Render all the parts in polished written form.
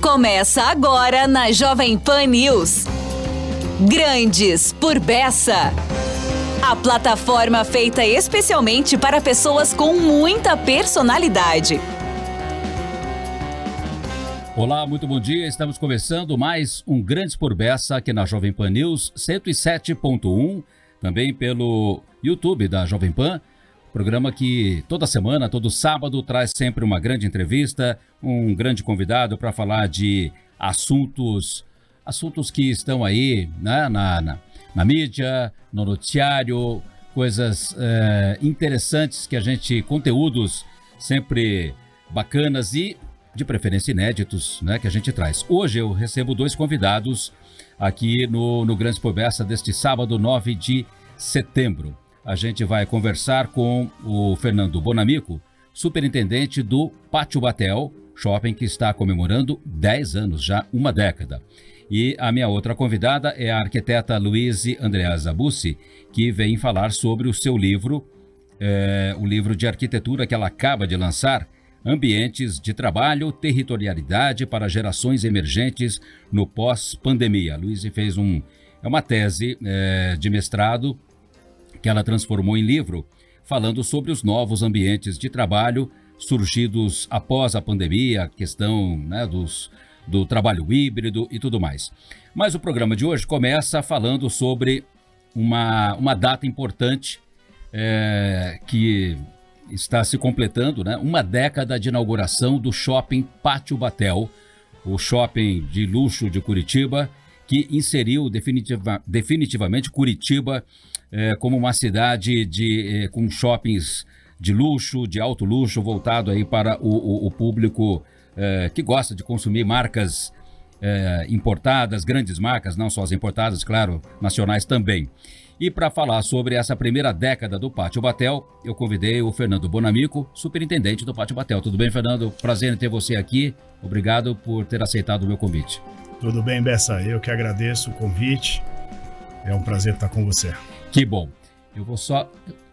Começa agora na Jovem Pan News. Grandes por Bessa. A plataforma feita especialmente para pessoas com muita personalidade. Olá, muito bom dia. Estamos começando mais um Grandes por Bessa aqui na Jovem Pan News 107.1, também pelo YouTube da Jovem Pan. Programa que toda semana, todo sábado, traz sempre uma grande entrevista, um grande convidado para falar de assuntos que estão aí, né, na mídia, no noticiário, coisas interessantes conteúdos sempre bacanas e de preferência inéditos, né, que a gente traz. Hoje eu recebo dois convidados aqui no Grandes por Bessa deste sábado, 9 de setembro. A gente vai conversar com o Fernando Bonamico, superintendente do Pátio Batel, shopping que está comemorando 10 anos, já uma década. E a minha outra convidada é a arquiteta Luíse Andreasa Bussi, que vem falar sobre o seu livro, o livro de arquitetura que ela acaba de lançar, Ambientes de Trabalho, Territorialidade para Gerações Emergentes no Pós-Pandemia. A Luíse fez uma tese de mestrado que ela transformou em livro, falando sobre os novos ambientes de trabalho surgidos após a pandemia, a questão, né, do trabalho híbrido e tudo mais. Mas o programa de hoje começa falando sobre uma data importante que está se completando, né, uma década de inauguração do Shopping Pátio Batel, o shopping de luxo de Curitiba, que inseriu definitivamente Curitiba como uma cidade com shoppings de luxo, de alto luxo, voltado aí para o público que gosta de consumir marcas importadas, grandes marcas, não só as importadas, claro, nacionais também. E para falar sobre essa primeira década do Pátio Batel, eu convidei o Fernando Bonamico, superintendente do Pátio Batel. Tudo bem, Fernando? Prazer em ter você aqui. Obrigado por ter aceitado o meu convite. Tudo bem, Bessa. Eu que agradeço o convite. É um prazer estar com você. Que bom. Eu vou só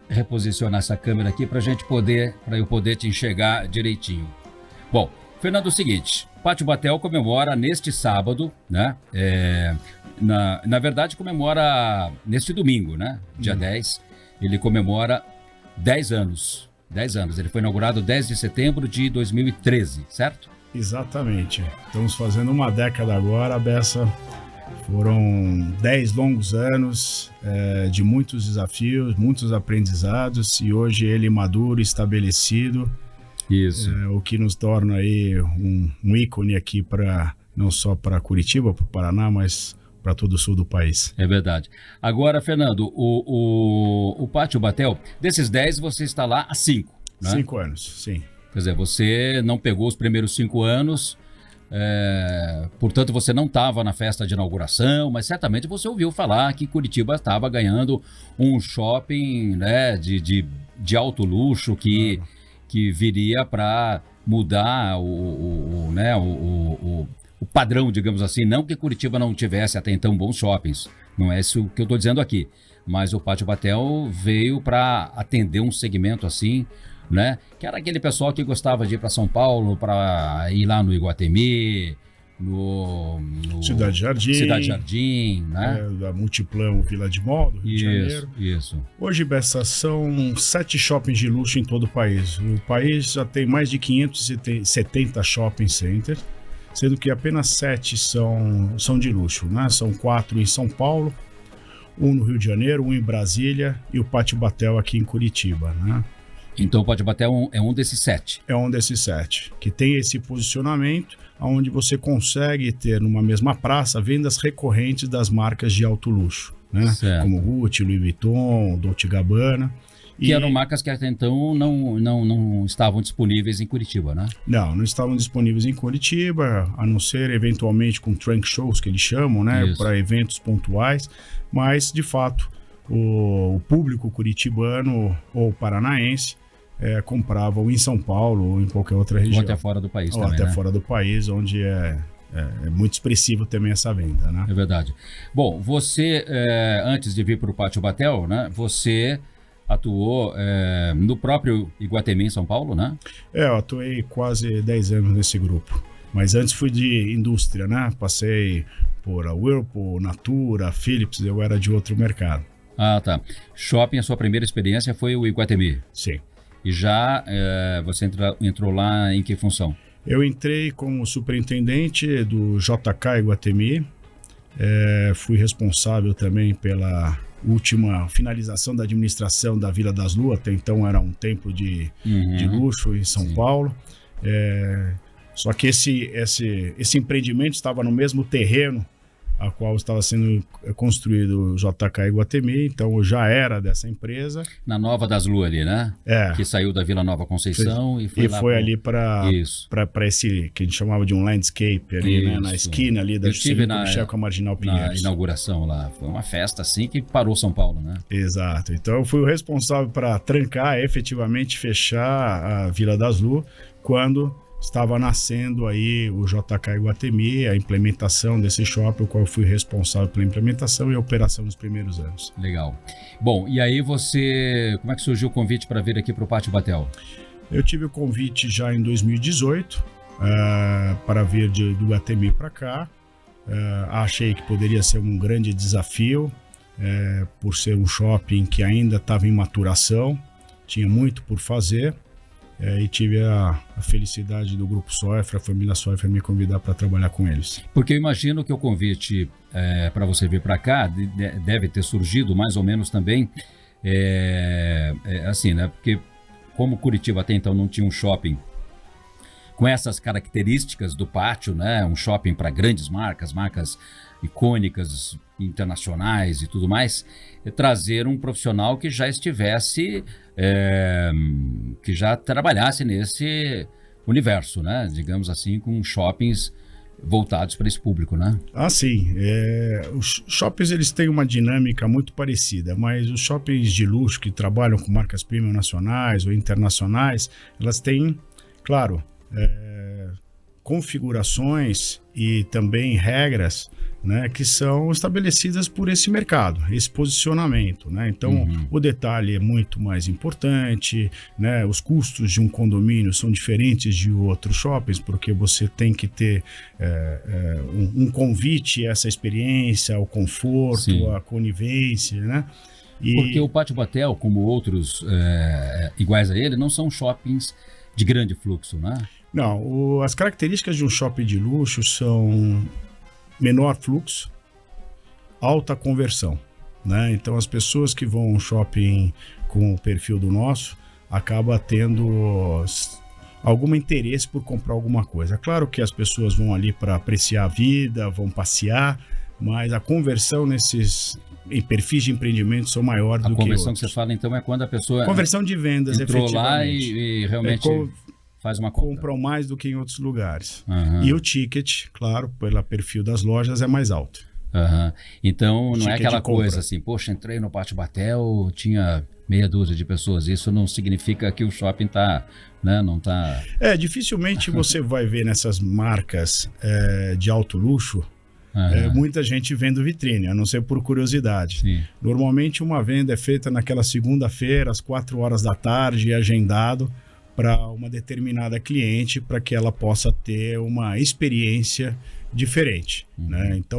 reposicionar essa câmera aqui para eu poder te enxergar direitinho. Bom, Fernando, é o seguinte, Pátio Batel comemora neste sábado, né? Na verdade, comemora neste domingo, né? Dia 10, ele comemora 10 anos. 10 anos. Ele foi inaugurado 10 de setembro de 2013, certo? Exatamente. Estamos fazendo uma década agora, Bessa. Foram 10 longos anos de muitos desafios, muitos aprendizados, e hoje ele maduro, estabelecido. Isso. O que nos torna aí um ícone aqui não só para Curitiba, para o Paraná, mas para todo o sul do país. É verdade. Agora, Fernando, o Pátio Batel, desses 10 você está lá há 5, né? 5 anos, sim. Quer dizer, você não pegou os primeiros 5 anos, portanto você não estava na festa de inauguração, mas certamente você ouviu falar que Curitiba estava ganhando um shopping, né, de alto luxo que viria para mudar o padrão, digamos assim. Não que Curitiba não tivesse até então bons shoppings, não é isso que eu estou dizendo aqui, mas o Pátio Batel veio para atender um segmento assim, né? Que era aquele pessoal que gostava de ir para São Paulo, para ir lá no Iguatemi, no Cidade Jardim, né? Da Multiplan, Vila de Mall, do Rio de Janeiro. Isso. Hoje, Bessa, são 7 shoppings de luxo em todo o país. O país já tem mais de 570 shopping centers, sendo que apenas 7 são de luxo, né? São 4 em São Paulo, 1 no Rio de Janeiro, 1 em Brasília e o Pátio Batel aqui em Curitiba, né? Então o Pátio Batel é um desses 7. É um desses 7, que tem esse posicionamento onde você consegue ter numa mesma praça vendas recorrentes das marcas de alto luxo, né? Certo. Como Gucci, Louis Vuitton, Dolce & Gabbana. Que eram marcas que até então não estavam disponíveis em Curitiba, né? Não estavam disponíveis em Curitiba, a não ser eventualmente com trunk shows, que eles chamam, né? Para eventos pontuais, mas de fato o público curitibano ou paranaense compravam em São Paulo ou em qualquer outra região. Ou até fora do país também, até né? fora do país, onde é muito expressivo também essa venda, né? É verdade. Bom, você, antes de vir para o Pátio Batel, né? Você atuou no próprio Iguatemi, em São Paulo, né? Eu atuei quase 10 anos nesse grupo. Mas antes fui de indústria, né? Passei por a Whirlpool, Natura, Philips, eu era de outro mercado. Ah, tá. Shopping, a sua primeira experiência foi o Iguatemi. Sim. E já você entrou lá em que função? Eu entrei como superintendente do JK Iguatemi. Fui responsável também pela última finalização da administração da Vila das Luas. Até então era um templo de luxo em São Paulo. Só que esse empreendimento estava no mesmo terreno a qual estava sendo construído o JK Iguatemi, então eu já era dessa empresa. Na Nova das Luas ali, né? Que saiu da Vila Nova Conceição e foi lá ali para esse que a gente chamava de um landscape ali, né? Na esquina ali da Juscelino Kubitschek com a Marginal Pinheiros. Na inauguração lá, foi uma festa assim que parou São Paulo, né? Exato, então eu fui o responsável para trancar, efetivamente fechar a Vila das Luas, quando estava nascendo aí o JK Iguatemi, a implementação desse shopping, o qual eu fui responsável pela implementação e operação nos primeiros anos. Legal. Bom, e aí como é que surgiu o convite para vir aqui para o Pátio Batel? Eu tive o convite já em 2018 para vir do Iguatemi para cá. Achei que poderia ser um grande desafio, por ser um shopping que ainda estava em maturação, tinha muito por fazer. E tive a felicidade do Grupo Soifra, a família Soifra, me convidar para trabalhar com eles. Porque eu imagino que o convite para você vir para cá deve ter surgido mais ou menos também assim, né? Porque como Curitiba até então não tinha um shopping com essas características do pátio, né? Um shopping para grandes marcas icônicas, internacionais e tudo mais, trazer um profissional que já estivesse, que já trabalhasse nesse universo, né? Digamos assim, com shoppings voltados para esse público, né? Ah, sim. Os shoppings eles têm uma dinâmica muito parecida, mas os shoppings de luxo que trabalham com marcas premium nacionais ou internacionais, elas têm, claro, configurações e também regras, né, que são estabelecidas por esse mercado, esse posicionamento, né? Então, o detalhe é muito mais importante, né? Os custos de um condomínio são diferentes de outros shoppings, porque você tem que ter um convite a essa experiência, o conforto, sim, a conivência, né? Porque o Pátio Batel, como outros iguais a ele, não são shoppings de grande fluxo, né? Não, as características de um shopping de luxo são menor fluxo, alta conversão, né? Então as pessoas que vão a um shopping com o perfil do nosso acaba tendo algum interesse por comprar alguma coisa. É claro que as pessoas vão ali para apreciar a vida, vão passear, mas a conversão em perfis de empreendimento são maior do que outros. A conversão que você fala então é quando a pessoa conversão de vendas, entrou efetivamente. Lá e realmente faz uma compra. Compram mais do que em outros lugares. E o ticket, claro, pelo perfil das lojas, é mais alto. Então, não é aquela coisa assim, poxa, entrei no Pátio Batel, tinha meia dúzia de pessoas. Isso não significa que o shopping tá, né, não tá... Dificilmente você vai ver nessas marcas de alto luxo, muita gente vendo vitrine, a não ser por curiosidade. Sim. Normalmente uma venda é feita naquela segunda-feira, às 4 horas da tarde, agendado para uma determinada cliente, para que ela possa ter uma experiência diferente, né? Então,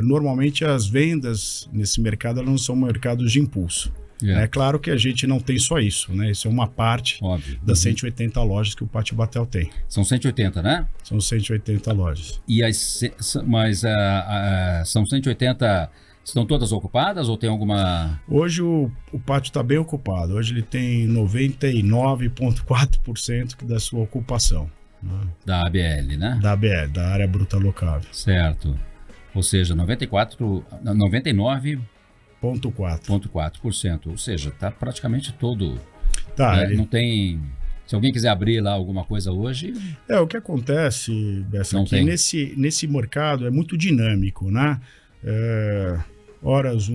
normalmente as vendas nesse mercado elas não são mercados de impulso. É claro que a gente não tem só isso, né? Isso é uma parte das 180 lojas que o Pátio Batel tem. São 180, né? São 180 lojas. Mas são 180... Estão todas ocupadas ou tem alguma... Hoje o pátio está bem ocupado. Hoje ele tem 99,4% da sua ocupação. Né? Da ABL, né? Da ABL, da área bruta locável. Certo. Ou seja, 99,4%. Ou seja, está praticamente todo... Não tem... Se alguém quiser abrir lá alguma coisa hoje... O que acontece, Bessa, que nesse mercado é muito dinâmico, né? Horas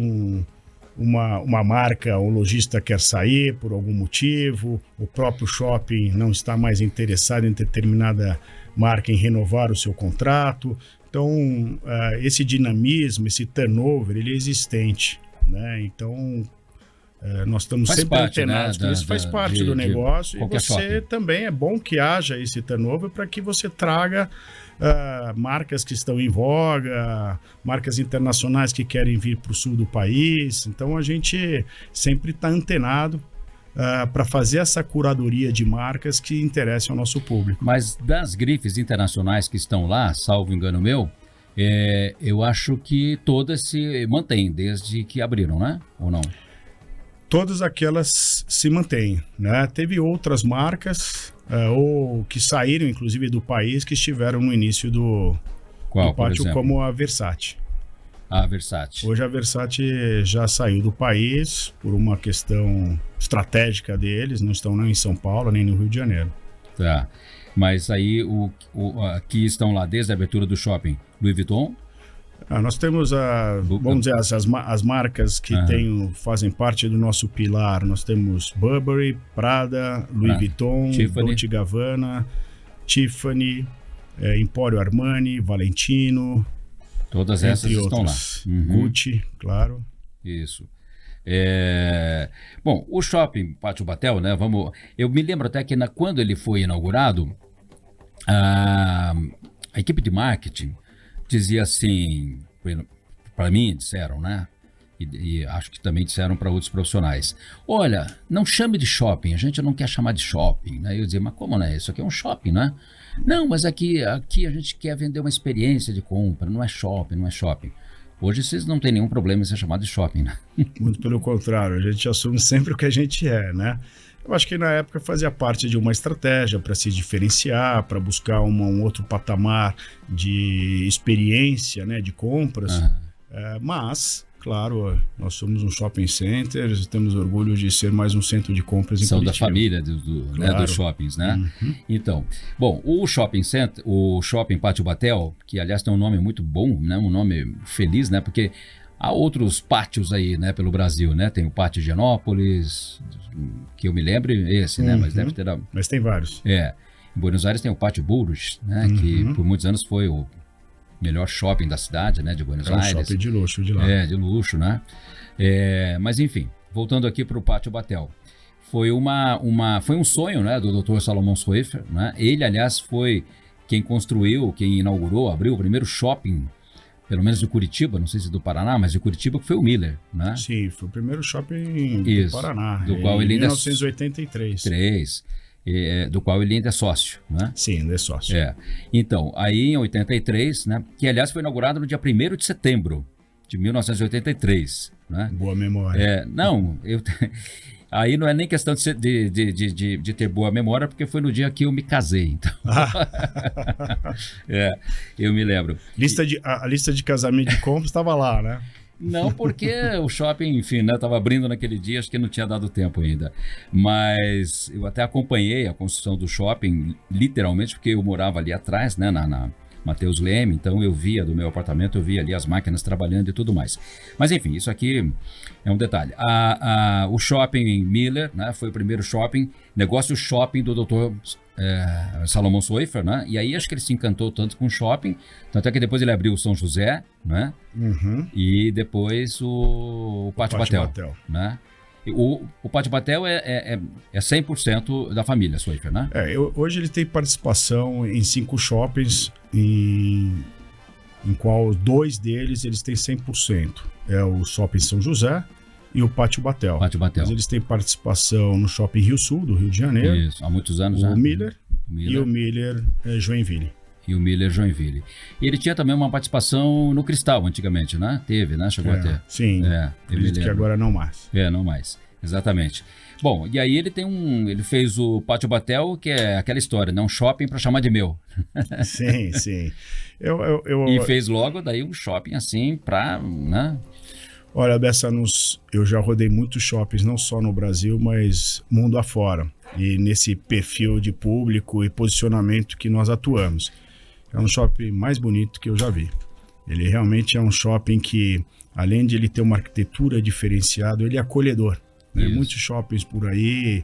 uma marca, o lojista quer sair por algum motivo, o próprio shopping não está mais interessado em determinada marca em renovar o seu contrato. Então, esse dinamismo, esse turnover, ele é existente, né? Então, Nós estamos Faz sempre parte, antenados, né, isso faz parte do negócio, e qualquer você shopping. também é bom que haja esse turnover para que você traga marcas que estão em voga, marcas internacionais que querem vir para o sul do país. Então a gente sempre está antenado para fazer essa curadoria de marcas que interessam ao nosso público. Mas das grifes internacionais que estão lá, salvo engano meu, eu acho que todas se mantêm desde que abriram, né? Ou não? Todas aquelas se mantêm, né? Teve outras marcas ou que saíram, inclusive, do país, que estiveram no início do pátio, como a Versace. A Versace. Hoje a Versace já saiu do país por uma questão estratégica deles, não estão nem em São Paulo, nem no Rio de Janeiro. Tá. Mas aí aqui estão lá desde a abertura do shopping, Louis Vuitton. Nós temos, vamos dizer, as marcas que fazem parte do nosso pilar. Nós temos Burberry, Prada, Louis Vuitton, Dolce & Gabbana, Tiffany, Emporio Armani, Valentino. Todas essas estão lá. Gucci, claro. Isso. Bom, o shopping Pátio Batel, né? Eu me lembro até que quando ele foi inaugurado, a equipe de marketing dizia assim, para mim disseram, né? E acho que também disseram para outros profissionais: olha, não chame de shopping, a gente não quer chamar de shopping, né? Eu dizia: mas como, né? Isso aqui é um shopping, né? Não, mas aqui a gente quer vender uma experiência de compra, não é shopping, não é shopping. Hoje vocês não têm nenhum problema em ser chamado de shopping, né? Muito pelo contrário, a gente assume sempre o que a gente é, né? Eu acho que na época fazia parte de uma estratégia para se diferenciar, para buscar um outro patamar de experiência, né, de compras. Mas, claro, nós somos um shopping center, temos orgulho de ser mais um centro de compras em Curitiba. São da família claro. Dos shoppings, né? Então, bom, o shopping center, o shopping Pátio Batel, que aliás tem um nome muito bom, né, um nome feliz, né, porque há outros pátios aí, né, pelo Brasil, né? Tem o Pátio Higienópolis, que eu me lembro, esse, né? Mas deve ter... Mas tem vários. Em Buenos Aires tem o Pátio Burros, né? Que por muitos anos foi o melhor shopping da cidade, né? De Buenos Aires. Um shopping de luxo de lá. De luxo, né? Mas enfim, voltando aqui para o Pátio Batel. Foi um sonho, né? Do Dr. Salomão Soifer, né? Ele, aliás, foi quem construiu, quem inaugurou, abriu o primeiro shopping, pelo menos de Curitiba, não sei se do Paraná, mas de Curitiba, que foi o Miller, né? Sim, foi o primeiro shopping do Paraná, do qual ele em 1983. Do qual ele ainda é sócio, né? Sim, ainda é sócio. Então, aí em 83, né? Que aliás foi inaugurado no dia 1º de setembro de 1983, né? Boa memória. Aí não é nem questão de ter boa memória, porque foi no dia que eu me casei, então. Eu me lembro. A lista de casamento de compras estava lá, né? Não, porque o shopping, enfim, né, estava abrindo naquele dia, acho que não tinha dado tempo ainda. Mas eu até acompanhei a construção do shopping, literalmente, porque eu morava ali atrás, né, na Matheus Leme, então eu via do meu apartamento, eu via ali as máquinas trabalhando e tudo mais. Mas enfim, isso aqui é um detalhe. O shopping Miller, né, foi o primeiro negócio shopping do Dr. Salomão Soifer, né? E aí acho que ele se encantou tanto com o shopping, tanto é que depois ele abriu o São José, né? E depois o Pátio Batel, né? O Pátio Batel é 100% da família Soifer, né? Hoje ele tem participação em 5 shoppings, em qual 2 deles eles têm 100%. É o Shopping São José e o Pátio Batel. Mas eles têm participação no Shopping Rio Sul, do Rio de Janeiro. Isso, há muitos anos já. O Miller e o Miller Joinville. E o Miller Joinville. E ele tinha também uma participação no Cristal antigamente, né? Teve, né? Chegou a ter. Sim, acredito que agora não mais. Não mais, exatamente. Bom, e aí ele fez o Pátio Batel, que é aquela história, né? Um shopping para chamar de meu. Sim, sim. E fez logo daí um shopping assim para, né? Olha, Bessa, eu já rodei muitos shoppings, não só no Brasil, mas mundo afora. E nesse perfil de público e posicionamento que nós atuamos. É um shopping mais bonito que eu já vi. Ele realmente é um shopping que, além de ele ter uma arquitetura diferenciada, ele é acolhedor. Né? Muitos shoppings por aí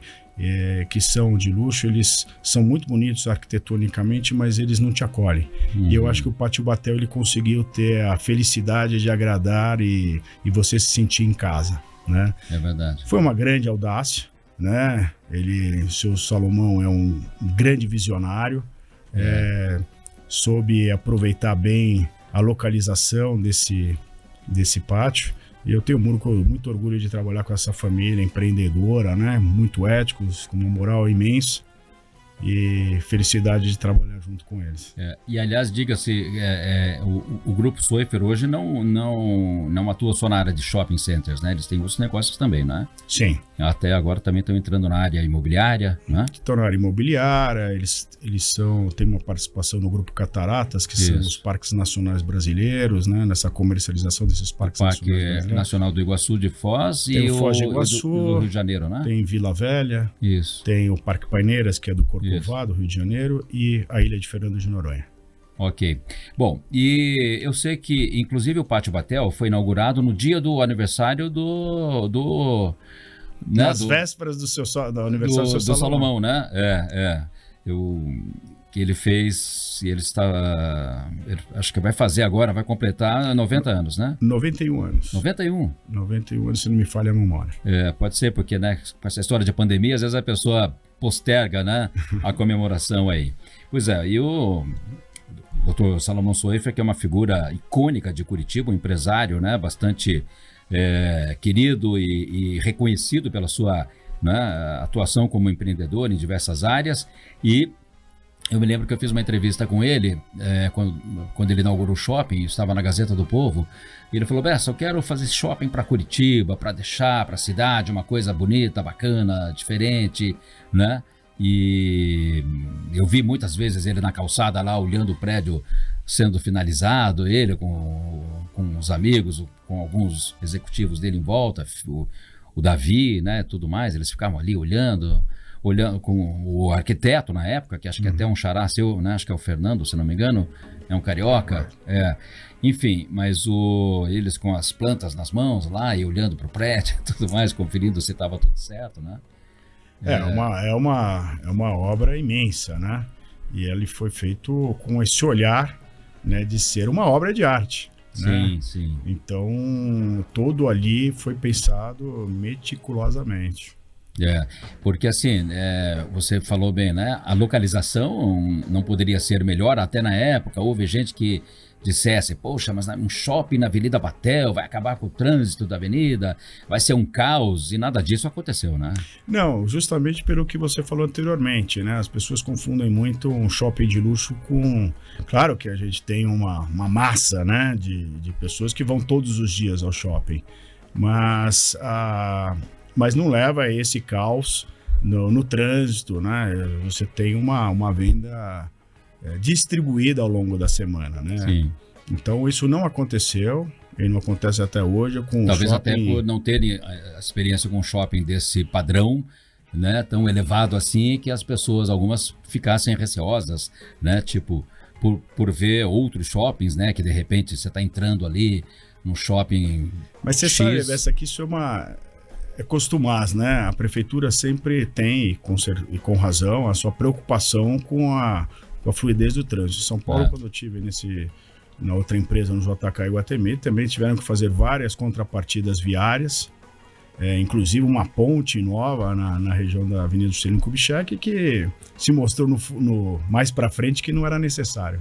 que são de luxo, eles são muito bonitos arquitetonicamente, mas eles não te acolhem. E eu acho que o Pátio Batel ele conseguiu ter a felicidade de agradar e você se sentir em casa. né? É verdade. Foi uma grande audácia, né? O seu Salomão é um grande visionário, soube aproveitar bem a localização desse pátio. E eu tenho muito orgulho de trabalhar com essa família empreendedora, né? Muito éticos, com uma moral imensa. E felicidade de trabalhar junto com eles. E aliás, diga-se, o Grupo Soifer hoje não atua só na área de shopping centers, né? Eles têm outros negócios também, né? Sim. Até agora também estão entrando na área imobiliária, né? Estão na área imobiliária, eles têm uma participação no Grupo Cataratas, que são os parques nacionais brasileiros, né? Nessa comercialização desses parques nacionais brasileiros. Parque Nacional do Iguaçu de Foz tem e o Foz de Iguaçu, do Rio de Janeiro, né? Tem Vila Velha, isso. Tem o Parque Paineiras, que é do Corcovado, Rio de Janeiro, e a Ilha de Fernando de Noronha. Ok. Bom, e eu sei que, inclusive, o Pátio Batel foi inaugurado no dia do aniversário nas vésperas do aniversário do seu Salomão, né? Que ele fez, acho que vai completar 90 anos, né? 91 anos. 91 anos, se não me falha a memória. Pode ser, porque, né, com essa história de pandemia, às vezes a pessoa posterga, né, a comemoração aí. Pois é, e o Dr. Salomão Soifer, que é uma figura icônica de Curitiba, um empresário, né, bastante querido e reconhecido pela sua, né, atuação como empreendedor em diversas áreas. E eu me lembro que eu fiz uma entrevista com ele quando ele inaugurou o shopping, estava na Gazeta do Povo, e ele falou: Bessa, eu quero fazer esse shopping para Curitiba, para deixar para a cidade uma coisa bonita, bacana, diferente, né? E eu vi muitas vezes ele na calçada lá, olhando o prédio sendo finalizado, ele com os amigos, com alguns executivos dele em volta, o Davi, né, tudo mais, eles ficavam ali olhando com o arquiteto na época, que acho que até um xará seu, né, acho que é o Fernando, se não me engano, é um carioca, enfim, mas eles com as plantas nas mãos lá e olhando para o prédio e tudo mais, conferindo se estava tudo certo, né? É uma obra imensa, né? E ele foi feito com esse olhar, né, de ser uma obra de arte. Sim, né? sim. Então, todo ali foi pensado meticulosamente. Porque assim, você falou bem, né? A localização não poderia ser melhor, até na época houve gente que dissesse: poxa, mas um shopping na Avenida Batel vai acabar com o trânsito da avenida, vai ser um caos, e nada disso aconteceu, né? Não, justamente pelo que você falou anteriormente, né? As pessoas confundem muito um shopping de luxo com... Claro que a gente tem uma massa, né, de pessoas que vão todos os dias ao shopping, mas não leva a esse caos no trânsito, né? Você tem uma venda distribuída ao longo da semana, né? Sim. Então isso não aconteceu, e não acontece até hoje com talvez shopping... até por não terem a experiência com um shopping desse padrão, né, tão elevado assim, que as pessoas, algumas, ficassem receosas, né, tipo, por ver outros shoppings, né, que de repente você está entrando ali num shopping. Mas você sabe, essa aqui, isso é costumaz, né? A prefeitura sempre tem, e com razão, a sua preocupação com a fluidez do trânsito. Em São Paulo, quando eu estive na outra empresa, no JK Iguatemi, também tiveram que fazer várias contrapartidas viárias, inclusive uma ponte nova na região da Avenida Juscelino Kubitschek, que se mostrou mais para frente que não era necessário.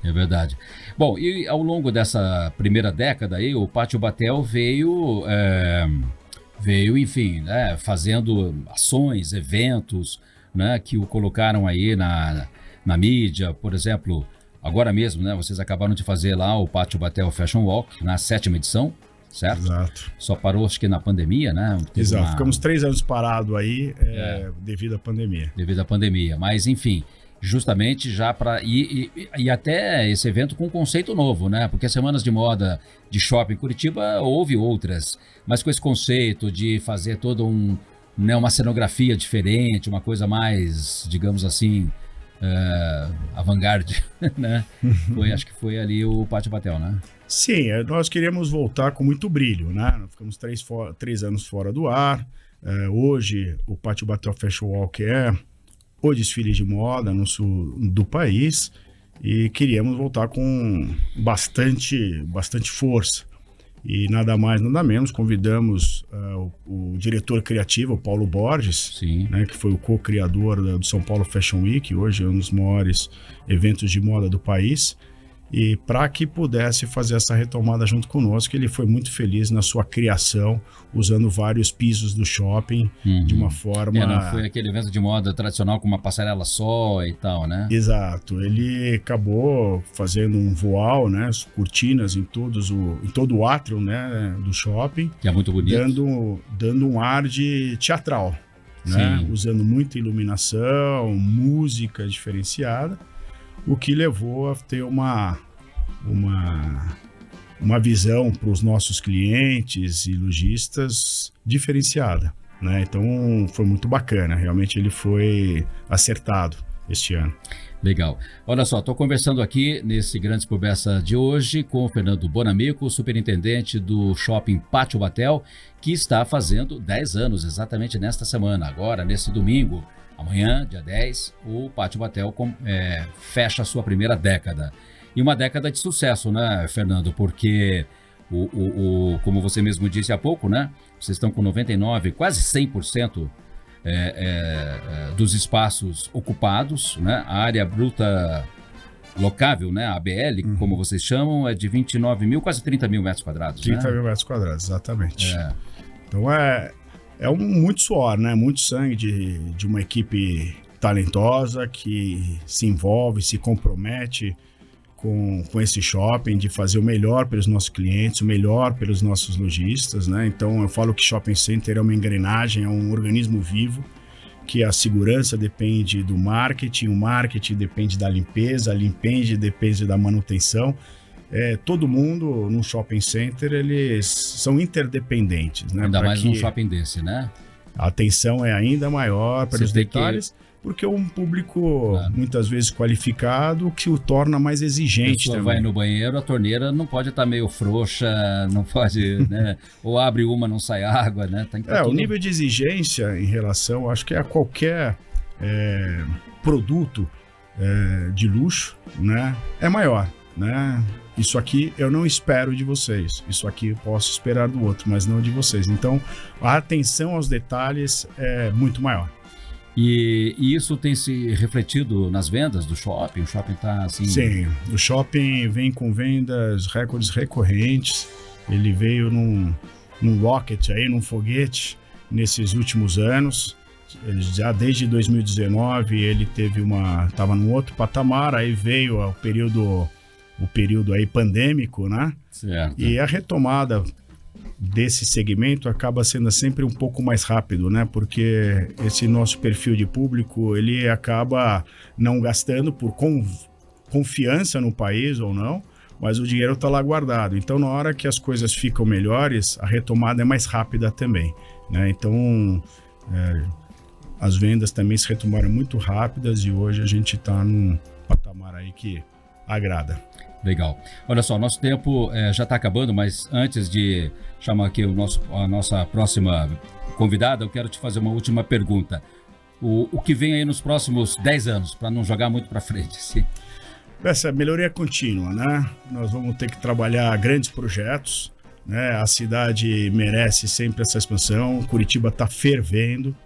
É verdade. Bom, e ao longo dessa primeira década aí, o Pátio Batel veio, enfim, né, fazendo ações, eventos, né, que o colocaram aí na mídia. Por exemplo, agora mesmo, né, vocês acabaram de fazer lá o Pátio Batel Fashion Walk, na 7ª edição, certo? Exato. Só parou, acho que na pandemia, né? Exato, ficamos 3 anos parados aí, devido à pandemia. Devido à pandemia, mas enfim, justamente já para... E até esse evento com um conceito novo, né? Porque Semanas de Moda de Shopping Curitiba houve outras, mas com esse conceito de fazer todo uma cenografia diferente, uma coisa mais, digamos assim... avant-garde, né? Acho que foi ali o Pátio Batel, né? Sim, nós queríamos voltar com muito brilho, né? Nós ficamos 3 anos fora do ar. Hoje, o Pátio Batel Fashion Walk é o desfile de moda no sul do país, e queríamos voltar com bastante força. E nada mais, nada menos, convidamos o diretor criativo, o Paulo Borges, né, que foi o co-criador do São Paulo Fashion Week, hoje é um dos maiores eventos de moda do país, e para que pudesse fazer essa retomada junto conosco. Ele foi muito feliz na sua criação, usando vários pisos do shopping, de uma forma... Não foi aquele evento de moda tradicional com uma passarela só e tal, né? Exato. Ele acabou fazendo um voal, né, as cortinas em todo o átrio, né, do shopping. Que é muito bonito. Dando um ar de teatral, né? Usando muita iluminação, música diferenciada, o que levou a ter uma visão para os nossos clientes e lojistas diferenciada, né? Então foi muito bacana, realmente ele foi acertado este ano. Legal. Olha só, estou conversando aqui nesse Grandes por Bessa de hoje com o Fernando Bonamico, superintendente do Shopping Pátio Batel, que está fazendo 10 anos exatamente nesta semana, agora nesse domingo. Amanhã, dia 10, o Pátio Batel fecha a sua primeira década. E uma década de sucesso, né, Fernando? Porque, como você mesmo disse há pouco, né? Vocês estão com 99%, quase 100% dos espaços ocupados, né? A área bruta locável, né? A ABL, como vocês chamam, é de 29 mil, quase 30 mil metros quadrados. 30 mil metros quadrados, exatamente. Então muito suor, né? Muito sangue de uma equipe talentosa que se envolve, se compromete com esse shopping, de fazer o melhor pelos nossos clientes, o melhor pelos nossos lojistas, né? Então eu falo que shopping center é uma engrenagem, é um organismo vivo, que a segurança depende do marketing, o marketing depende da limpeza, a limpeza depende da manutenção. Todo mundo no shopping center, eles são interdependentes, né? Ainda mais num shopping desse, né? A atenção é ainda maior para os detalhes, porque é um público muitas vezes qualificado, que o torna mais exigente. A pessoa também vai no banheiro, a torneira não pode estar meio frouxa, não pode, né? Ou abre uma, não sai água, né? Tem que o nível de exigência em relação, acho que a qualquer produto de luxo, né, é maior, né? Isso aqui eu não espero de vocês, isso aqui eu posso esperar do outro, mas não de vocês. Então, a atenção aos detalhes é muito maior. E isso tem se refletido nas vendas do shopping? O shopping está assim... Sim, o shopping vem com vendas recordes recorrentes. Ele veio num rocket, num foguete, nesses últimos anos. Já desde 2019 ele estava num outro patamar, aí veio o período aí pandêmico, né? Certo. E a retomada desse segmento acaba sendo sempre um pouco mais rápido, né? Porque esse nosso perfil de público, ele acaba não gastando por confiança no país ou não, mas o dinheiro está lá guardado. Então, na hora que as coisas ficam melhores, a retomada é mais rápida também, né? Então, as vendas também se retomaram muito rápidas e hoje a gente está num patamar aí que agrada. Legal. Olha só, nosso tempo já está acabando, mas antes de chamar aqui a nossa próxima convidada, eu quero te fazer uma última pergunta. O que vem aí nos próximos 10 anos, para não jogar muito para frente? Assim? Essa melhoria contínua, né? Nós vamos ter que trabalhar grandes projetos, né? A cidade merece sempre essa expansão. Curitiba está fervendo,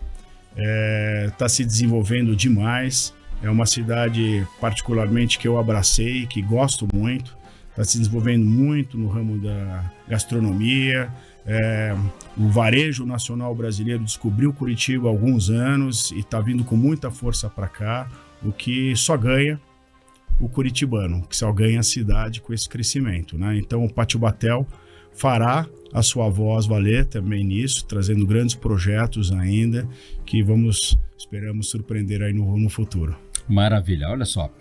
está se desenvolvendo demais. É uma cidade particularmente que eu abracei, que gosto muito, está se desenvolvendo muito no ramo da gastronomia. O varejo nacional brasileiro descobriu Curitiba há alguns anos e está vindo com muita força para cá, o que só ganha o curitibano, que só ganha a cidade com esse crescimento, né? Então o Pátio Batel fará a sua voz valer também nisso, trazendo grandes projetos ainda, que esperamos surpreender aí no futuro. Maravilha, olha só.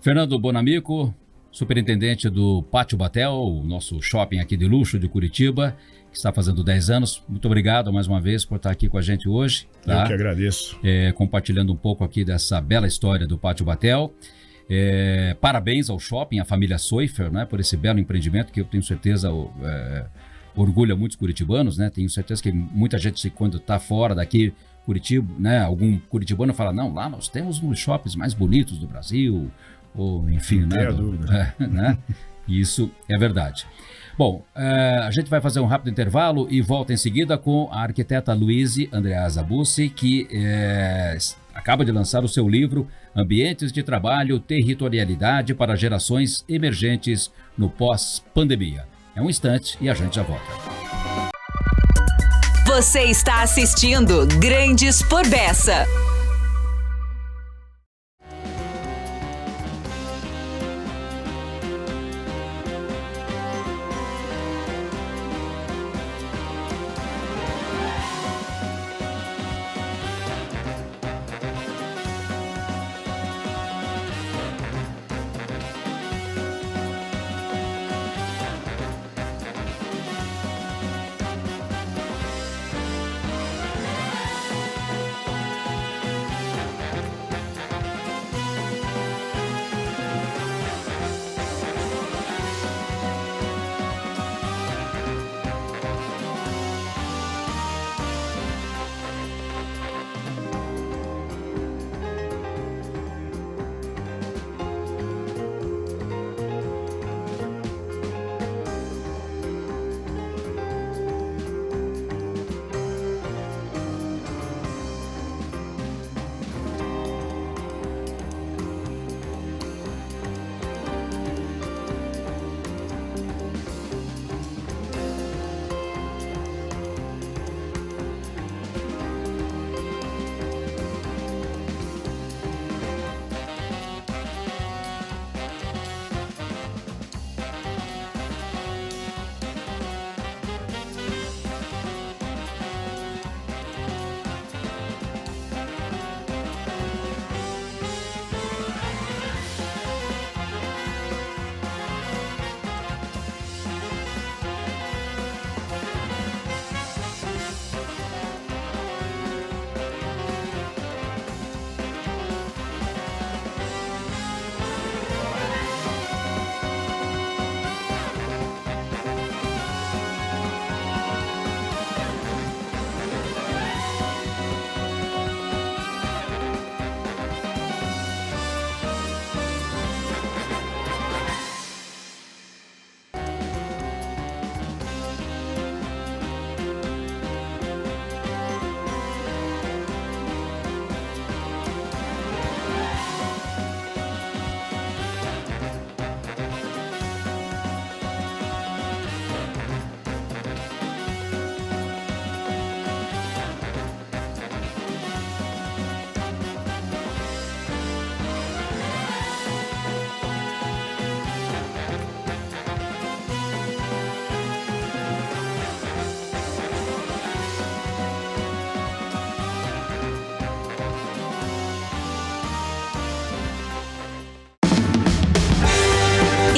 Fernando Bonamico, superintendente do Pátio Batel, o nosso shopping aqui de luxo de Curitiba, que está fazendo 10 anos. Muito obrigado mais uma vez por estar aqui com a gente hoje. Tá? Eu que agradeço. Compartilhando um pouco aqui dessa bela história do Pátio Batel. Parabéns ao shopping, à família Soifer, né, por esse belo empreendimento que eu tenho certeza orgulha muitos curitibanos, né? Tenho certeza que muita gente, quando está fora daqui, Curitiba, né? Algum curitibano fala, não, lá nós temos um dos shoppings mais bonitos do Brasil, ou enfim, não né? Não tenho dúvida. Né? Isso é verdade. Bom, a gente vai fazer um rápido intervalo e volta em seguida com a arquiteta Luíse Andreasa Bussi, que acaba de lançar o seu livro Ambientes de Trabalho, Territorialidade para Gerações Emergentes no Pós-Pandemia. É um instante e a gente já volta. Você está assistindo Grandes por Bessa.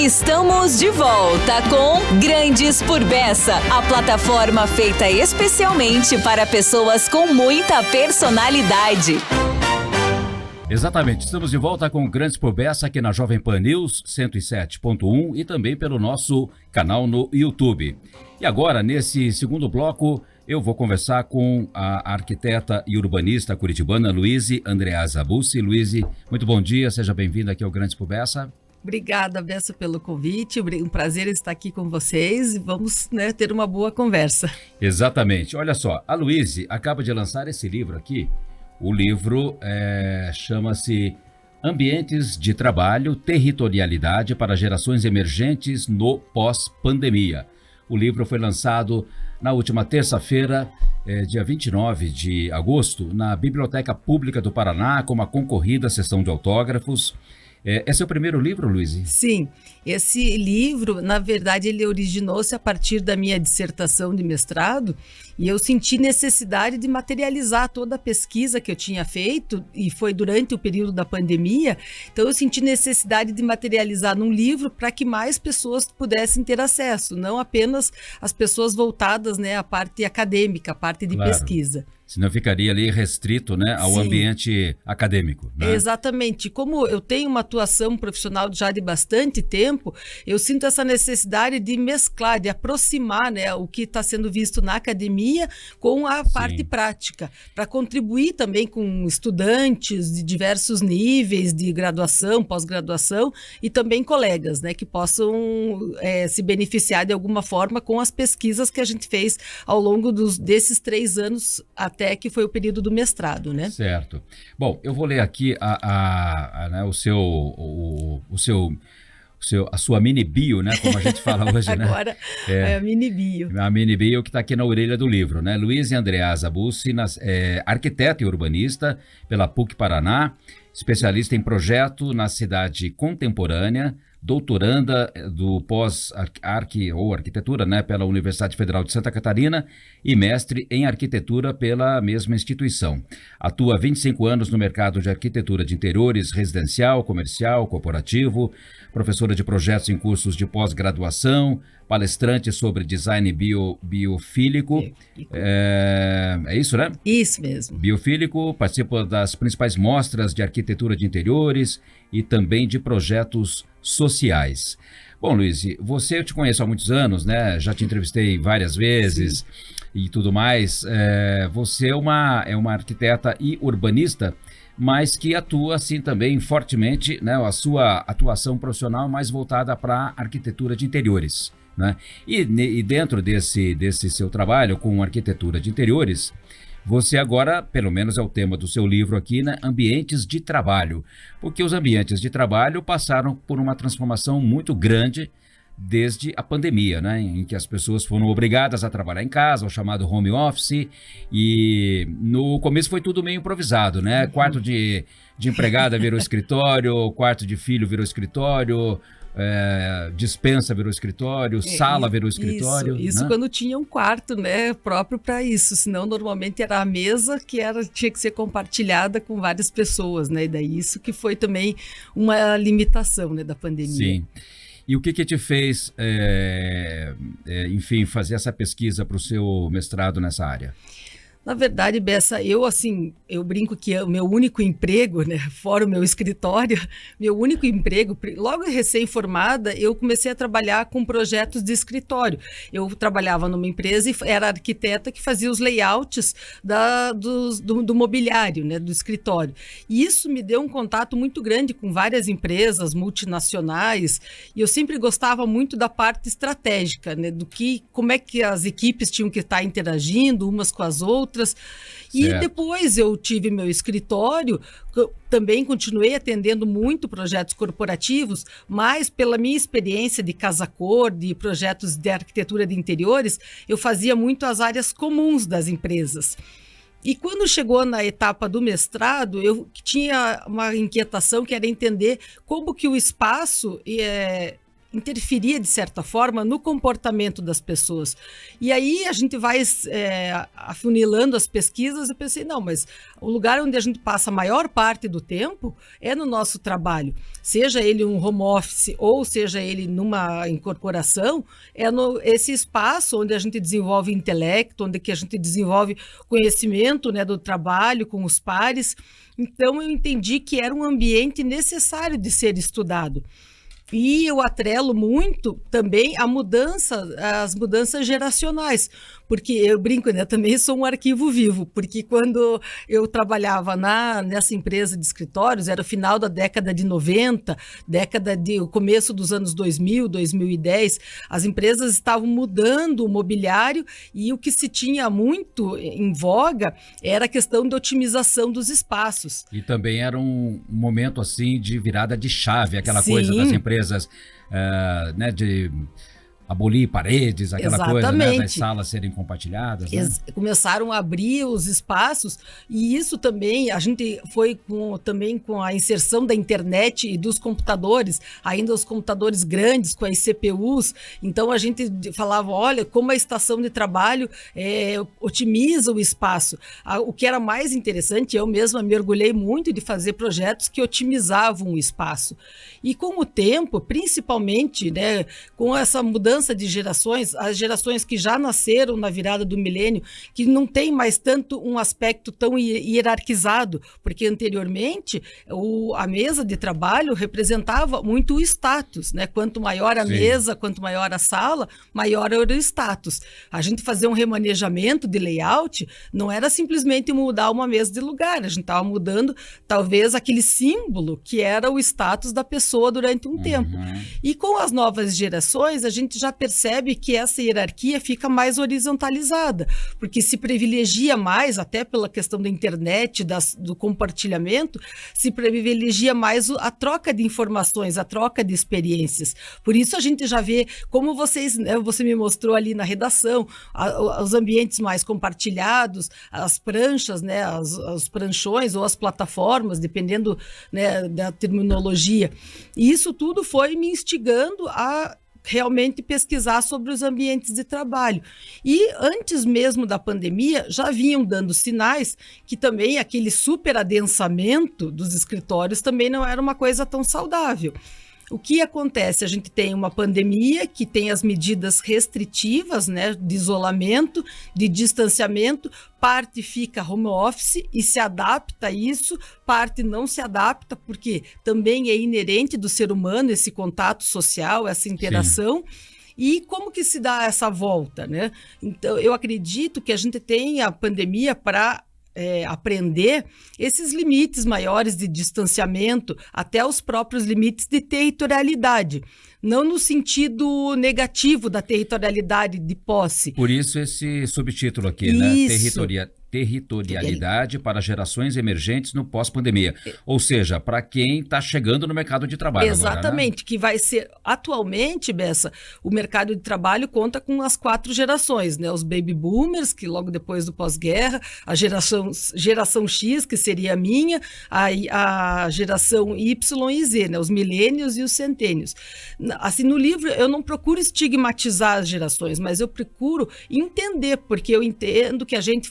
Estamos de volta com Grandes por Bessa, a plataforma feita especialmente para pessoas com muita personalidade. Exatamente, estamos de volta com Grandes por Bessa aqui na Jovem Pan News 107.1 e também pelo nosso canal no YouTube. E agora, nesse segundo bloco, eu vou conversar com a arquiteta e urbanista curitibana Luíse Andreasa Bussi. Luíse, muito bom dia, seja bem-vinda aqui ao Grandes por Bessa. Obrigada, Bessa, pelo convite. Um prazer estar aqui com vocês e vamos, ter uma boa conversa. Exatamente. Olha só, a Luíse acaba de lançar esse livro aqui. O livro chama-se Ambientes de Trabalho, Territorialidade para Gerações Emergentes no Pós-Pandemia. O livro foi lançado na última terça-feira, dia 29 de agosto, na Biblioteca Pública do Paraná, com uma concorrida sessão de autógrafos. É seu primeiro livro, Luíse? Sim, esse livro, na verdade, ele originou-se a partir da minha dissertação de mestrado e eu senti necessidade de materializar toda a pesquisa que eu tinha feito e foi durante o período da pandemia, então eu senti necessidade de materializar num livro para que mais pessoas pudessem ter acesso, não apenas as pessoas voltadas, à parte acadêmica, a parte de pesquisa. Senão ficaria ali restrito, né, ao Sim. ambiente acadêmico, né? Exatamente. Como eu tenho uma atuação profissional já de bastante tempo, eu sinto essa necessidade de mesclar, de aproximar, né, o que está sendo visto na academia com a parte prática, para contribuir também com estudantes de diversos níveis de graduação, pós-graduação e também colegas, né, que possam se beneficiar de alguma forma com as pesquisas que a gente fez ao longo desses 3 anos até que foi o período do mestrado, né? Certo. Bom, eu vou ler aqui né, a sua mini bio, né? Como a gente fala hoje, né? Agora é a mini bio. A mini bio que está aqui na orelha do livro, né? Luiz Andreasa Bussi, arquiteta e urbanista pela PUC Paraná, especialista em projeto na cidade contemporânea, doutoranda do arquitetura, né, pela Universidade Federal de Santa Catarina e mestre em arquitetura pela mesma instituição. Atua há 25 anos no mercado de arquitetura de interiores, residencial, comercial, corporativo, professora de projetos em cursos de pós-graduação, palestrante sobre design biofílico. É isso, né? Isso mesmo. Biofílico, participa das principais mostras de arquitetura de interiores e também de projetos sociais. Bom, Luiz, eu te conheço há muitos anos, né? Já te entrevistei várias vezes. Sim. E tudo mais. Você é uma arquiteta e urbanista, mas que atua assim também fortemente, né? A sua atuação profissional mais voltada para a arquitetura de interiores, né? E dentro desse seu trabalho com arquitetura de interiores, você agora, pelo menos é o tema do seu livro aqui, né? Ambientes de trabalho. Porque os ambientes de trabalho passaram por uma transformação muito grande desde a pandemia, né? Em que as pessoas foram obrigadas a trabalhar em casa, o chamado home office, e no começo foi tudo meio improvisado, né? Quarto de empregada virou escritório, quarto de filho virou escritório, dispensa virou escritório, sala virou escritório. Isso, né? Quando tinha um quarto, né, próprio para isso, senão normalmente era a mesa que tinha que ser compartilhada com várias pessoas, né? E daí isso que foi também uma limitação, né, da pandemia. Sim. E o que te fez, enfim, fazer essa pesquisa para o seu mestrado nessa área? Na verdade, Bessa, eu brinco que o meu único emprego, né, fora o meu escritório, meu único emprego, logo recém-formada, eu comecei a trabalhar com projetos de escritório. Eu trabalhava numa empresa e era arquiteta que fazia os layouts do mobiliário, né, do escritório. E isso me deu um contato muito grande com várias empresas multinacionais, e eu sempre gostava muito da parte estratégica, né, como é que as equipes tinham que estar interagindo umas com as outras. E certo. Depois eu tive meu escritório, também continuei atendendo muito projetos corporativos, mas pela minha experiência de casa-cor, de projetos de arquitetura de interiores, eu fazia muito as áreas comuns das empresas. E quando chegou na etapa do mestrado, eu tinha uma inquietação que era entender como que o espaço interferia, de certa forma, no comportamento das pessoas. E aí a gente vai afunilando as pesquisas e pensei, não, mas o lugar onde a gente passa a maior parte do tempo é no nosso trabalho. Seja ele um home office ou seja ele numa incorporação, esse espaço onde a gente desenvolve intelecto, onde que a gente desenvolve conhecimento, né, do trabalho com os pares. Então eu entendi que era um ambiente necessário de ser estudado. E eu atrelo muito também as mudanças geracionais, porque eu brinco, né? Também sou um arquivo vivo, porque quando eu trabalhava nessa empresa de escritórios, era o final da década de 90, o começo dos anos 2000, 2010, as empresas estavam mudando o mobiliário e o que se tinha muito em voga era a questão de otimização dos espaços. E também era um momento assim de virada de chave, aquela Sim. coisa das empresas, né, de abolir paredes, aquela coisa, né, das salas serem compartilhadas. Né? Começaram a abrir os espaços e isso também, a gente foi também com a inserção da internet e dos computadores, ainda os computadores grandes com as CPUs, então a gente falava, olha, como a estação de trabalho otimiza o espaço. O que era mais interessante, eu mesma me orgulhei muito de fazer projetos que otimizavam o espaço. E com o tempo, principalmente, né, com essa mudança mudança de gerações, as gerações que já nasceram na virada do milênio, que não tem mais tanto um aspecto tão hierarquizado, porque anteriormente a mesa de trabalho representava muito o status, né? Quanto maior a mesa, quanto maior a sala, maior era o status. A gente fazer um remanejamento de layout não era simplesmente mudar uma mesa de lugar, a gente estava mudando talvez aquele símbolo que era o status da pessoa durante um tempo. E com as novas gerações, a gente já percebe que essa hierarquia fica mais horizontalizada, porque se privilegia mais, até pela questão da internet, do compartilhamento, se privilegia mais a troca de informações, a troca de experiências. Por isso a gente já vê, como você me mostrou ali na redação, os ambientes mais compartilhados, as pranchas, né, os pranchões ou as plataformas, dependendo, né, da terminologia. E isso tudo foi me instigando a realmente pesquisar sobre os ambientes de trabalho. E antes mesmo da pandemia, já vinham dando sinais que também aquele superadensamento dos escritórios também não era uma coisa tão saudável. O que acontece? A gente tem uma pandemia que tem as medidas restritivas, né, de isolamento, de distanciamento, parte fica home office e se adapta a isso, parte não se adapta, porque também é inerente do ser humano esse contato social, essa interação. Sim. E como que se dá essa volta, né? Então, eu acredito que a gente tem a pandemia para aprender esses limites maiores de distanciamento, até os próprios limites de territorialidade. Não no sentido negativo da territorialidade de posse. Por isso esse subtítulo aqui, né? Territorialidade para gerações emergentes no pós-pandemia. Ou seja, para quem está chegando no mercado de trabalho. Exatamente, agora, né? Que vai ser, atualmente, Bessa, o mercado de trabalho conta com as 4 gerações, né? Os baby boomers, que logo depois do pós-guerra, a geração X, que seria a minha, a geração Y e Z, né? Os milênios e os centênios. Assim, no livro eu não procuro estigmatizar as gerações, mas eu procuro entender, porque eu entendo que a gente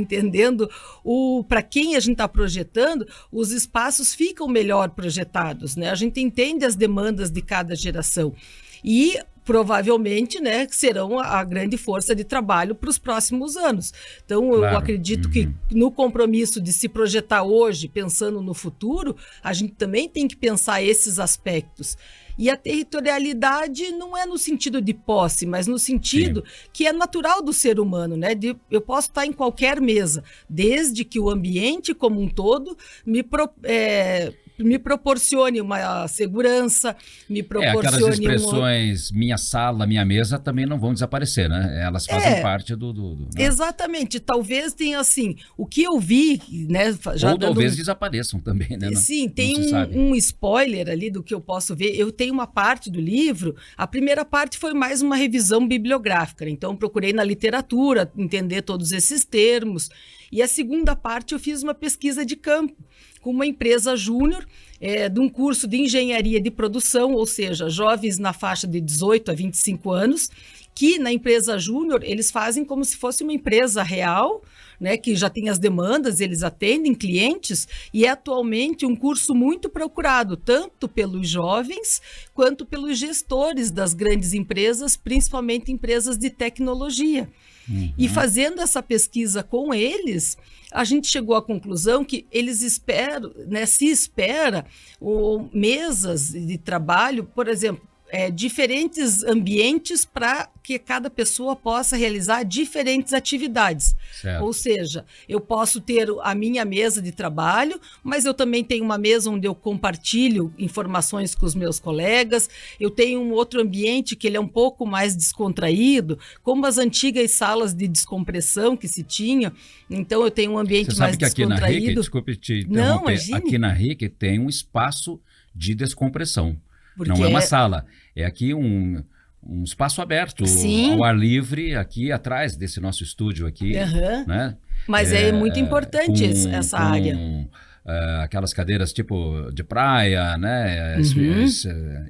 entendendo para quem a gente está projetando, os espaços ficam melhor projetados, né? A gente entende as demandas de cada geração e provavelmente, né, serão a grande força de trabalho para os próximos anos. Então, claro, eu acredito que no compromisso de se projetar hoje, pensando no futuro, a gente também tem que pensar esses aspectos. E a territorialidade não é no sentido de posse, mas no sentido que é natural do ser humano, né? Eu posso estar em qualquer mesa, desde que o ambiente como um todo me proporcione uma segurança, me proporcione... aquelas expressões minha sala, minha mesa também não vão desaparecer, né? Elas fazem parte do né? Exatamente. Talvez tenha assim, o que eu vi, né? Já ou talvez desapareçam também, né? Sim, tem um spoiler ali do que eu posso ver. Eu tenho uma parte do livro, a primeira parte foi mais uma revisão bibliográfica, então procurei na literatura entender todos esses termos, e a segunda parte eu fiz uma pesquisa de campo com uma empresa júnior de um curso de engenharia de produção, ou seja, jovens na faixa de 18 a 25 anos, que na empresa júnior eles fazem como se fosse uma empresa real, né, que já tem as demandas, eles atendem clientes, e é atualmente um curso muito procurado, tanto pelos jovens quanto pelos gestores das grandes empresas, principalmente empresas de tecnologia. E fazendo essa pesquisa com eles, a gente chegou à conclusão que eles esperam, né, se espera mesas de trabalho, por exemplo, diferentes ambientes para que cada pessoa possa realizar diferentes atividades. Certo. Ou seja, eu posso ter a minha mesa de trabalho, mas eu também tenho uma mesa onde eu compartilho informações com os meus colegas, eu tenho um outro ambiente que ele é um pouco mais descontraído, como as antigas salas de descompressão que se tinha, então eu tenho um ambiente mais descontraído. Você sabe que aqui na RIC, desculpe te interromper, aqui na RIC tem um espaço de descompressão. Porque não é uma sala, é aqui um espaço aberto, ao ar livre, aqui atrás desse nosso estúdio aqui. Né? Mas é muito importante essa área. aquelas cadeiras tipo de praia, né?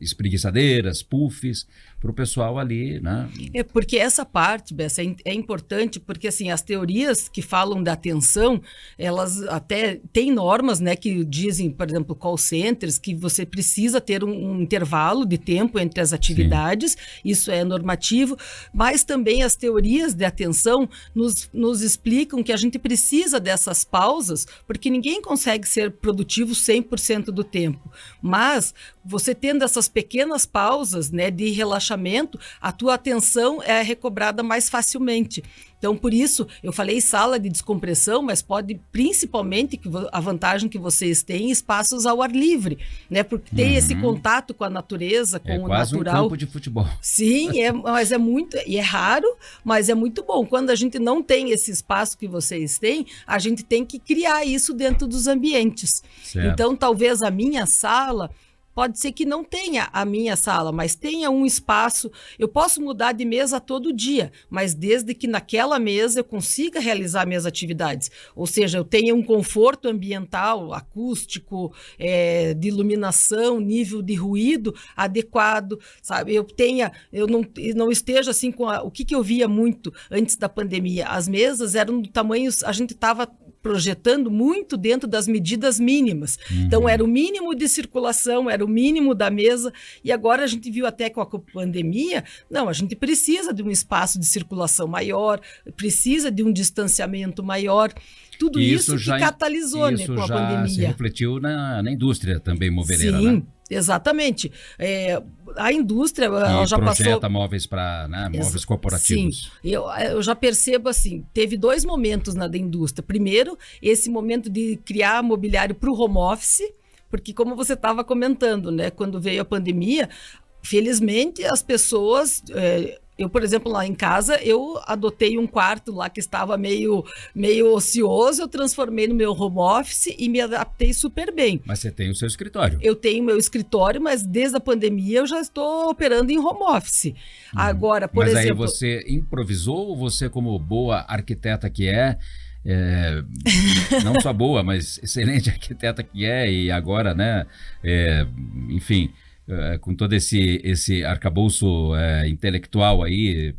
Espreguiçadeiras, puffs, para o pessoal ali, né? Porque essa parte, Bessa, é importante, porque assim, as teorias que falam da atenção, elas até têm normas, né, que dizem, por exemplo, call centers, que você precisa ter um intervalo de tempo entre as atividades, sim, isso é normativo, mas também as teorias de atenção nos explicam que a gente precisa dessas pausas, porque ninguém consegue ser produtivo 100% do tempo, mas você tendo essas pequenas pausas, né, de relaxamento, a tua atenção é recobrada mais facilmente. Então, por isso, eu falei sala de descompressão, mas pode, principalmente, a vantagem que vocês têm, espaços ao ar livre, né? Porque tem esse contato com a natureza, com o natural. É quase um campo de futebol. Sim, mas é muito, e é raro, mas é muito bom. Quando a gente não tem esse espaço que vocês têm, a gente tem que criar isso dentro dos ambientes. Certo. Então, talvez a minha sala... Pode ser que não tenha a minha sala, mas tenha um espaço. Eu posso mudar de mesa todo dia, mas desde que naquela mesa eu consiga realizar minhas atividades. Ou seja, eu tenha um conforto ambiental, acústico, de iluminação, nível de ruído adequado, sabe? Eu não esteja assim com o que eu via muito antes da pandemia. As mesas eram do tamanho, a gente estava projetando muito dentro das medidas mínimas. Então, era o mínimo de circulação, era o mínimo da mesa, e agora a gente viu até com a pandemia, não, a gente precisa de um espaço de circulação maior, precisa de um distanciamento maior. Tudo isso que catalisou, né, com a pandemia. Isso já se refletiu na indústria também moveleira, sim, né? Exatamente. A indústria ela já projeta passou... móveis para, né, móveis corporativos. Sim, eu já percebo assim, teve 2 momentos da indústria. Primeiro, esse momento de criar mobiliário para o home office, porque como você estava comentando, né, quando veio a pandemia, felizmente as pessoas... Eu, por exemplo, lá em casa, eu adotei um quarto lá que estava meio ocioso, eu transformei no meu home office e me adaptei super bem. Mas você tem o seu escritório. Eu tenho meu escritório, mas desde a pandemia eu já estou operando em home office. Agora, por exemplo... Mas aí você improvisou ou você, como boa arquiteta que não só boa, mas excelente arquiteta que e agora, né, enfim... com todo esse arcabouço intelectual aí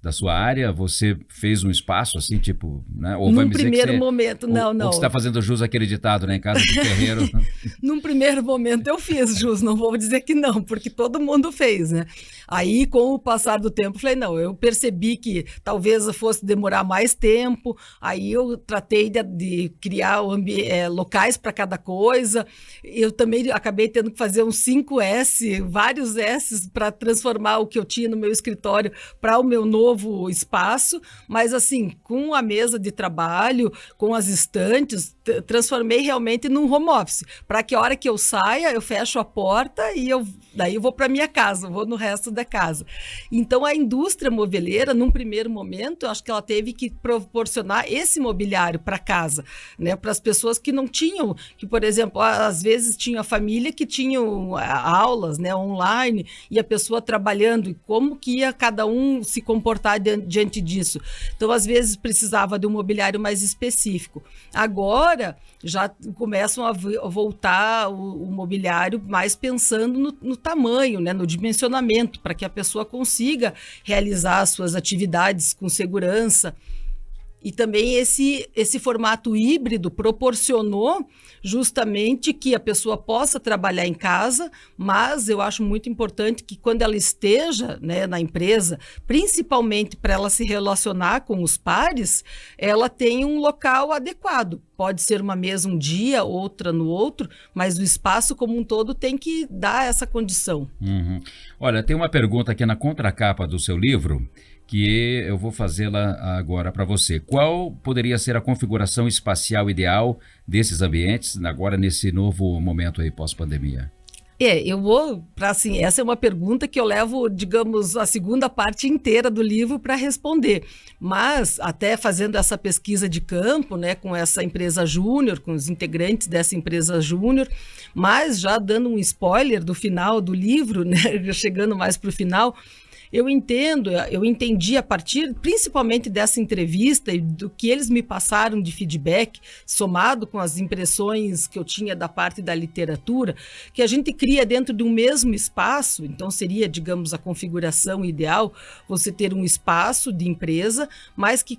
da sua área, você fez um espaço assim, tipo, né? Ou vai me dizer primeiro momento, não. Ou você está fazendo jus àquele ditado, né? Em casa de ferreiro. Num primeiro momento eu fiz jus, não vou dizer que não, porque todo mundo fez, né? Aí, com o passar do tempo, falei, não, eu percebi que talvez fosse demorar mais tempo, aí eu tratei de criar locais para cada coisa, eu também acabei tendo que fazer uns 5S, vários S's para transformar o que eu tinha no meu escritório para o meu novo espaço, mas assim, com a mesa de trabalho, com as estantes, transformei realmente num home office, para que a hora que eu saia, eu fecho a porta e daí eu vou para minha casa, vou no resto da casa. Então, a indústria moveleira, num primeiro momento, eu acho que ela teve que proporcionar esse mobiliário para casa, né, para as pessoas que não tinham, que, por exemplo, às vezes tinha família que tinham aulas, né, online, e a pessoa trabalhando, e como que ia cada um se comportar diante disso. Então, às vezes, precisava de um mobiliário mais específico. Agora, já começam a voltar o mobiliário mais pensando no tamanho, né, no dimensionamento, para que a pessoa consiga realizar as suas atividades com segurança. E também esse formato híbrido proporcionou justamente que a pessoa possa trabalhar em casa, mas eu acho muito importante que quando ela esteja, né, na empresa, principalmente para ela se relacionar com os pares, ela tenha um local adequado. Pode ser uma mesa um dia, outra no outro, mas o espaço como um todo tem que dar essa condição. Uhum. Olha, tem uma pergunta aqui na contracapa do seu livro, que eu vou fazê-la agora para você. Qual poderia ser a configuração espacial ideal desses ambientes agora nesse novo momento aí pós-pandemia? Eu vou para assim, essa é uma pergunta que eu levo, digamos, a segunda parte inteira do livro para responder. Mas até fazendo essa pesquisa de campo, né, com essa empresa júnior, com os integrantes dessa empresa júnior, mas já dando um spoiler do final do livro, né, chegando mais para o final, eu entendi a partir, principalmente dessa entrevista e do que eles me passaram de feedback, somado com as impressões que eu tinha da parte da literatura, que a gente cria dentro de um mesmo espaço. Então seria, digamos, a configuração ideal, você ter um espaço de empresa, mas que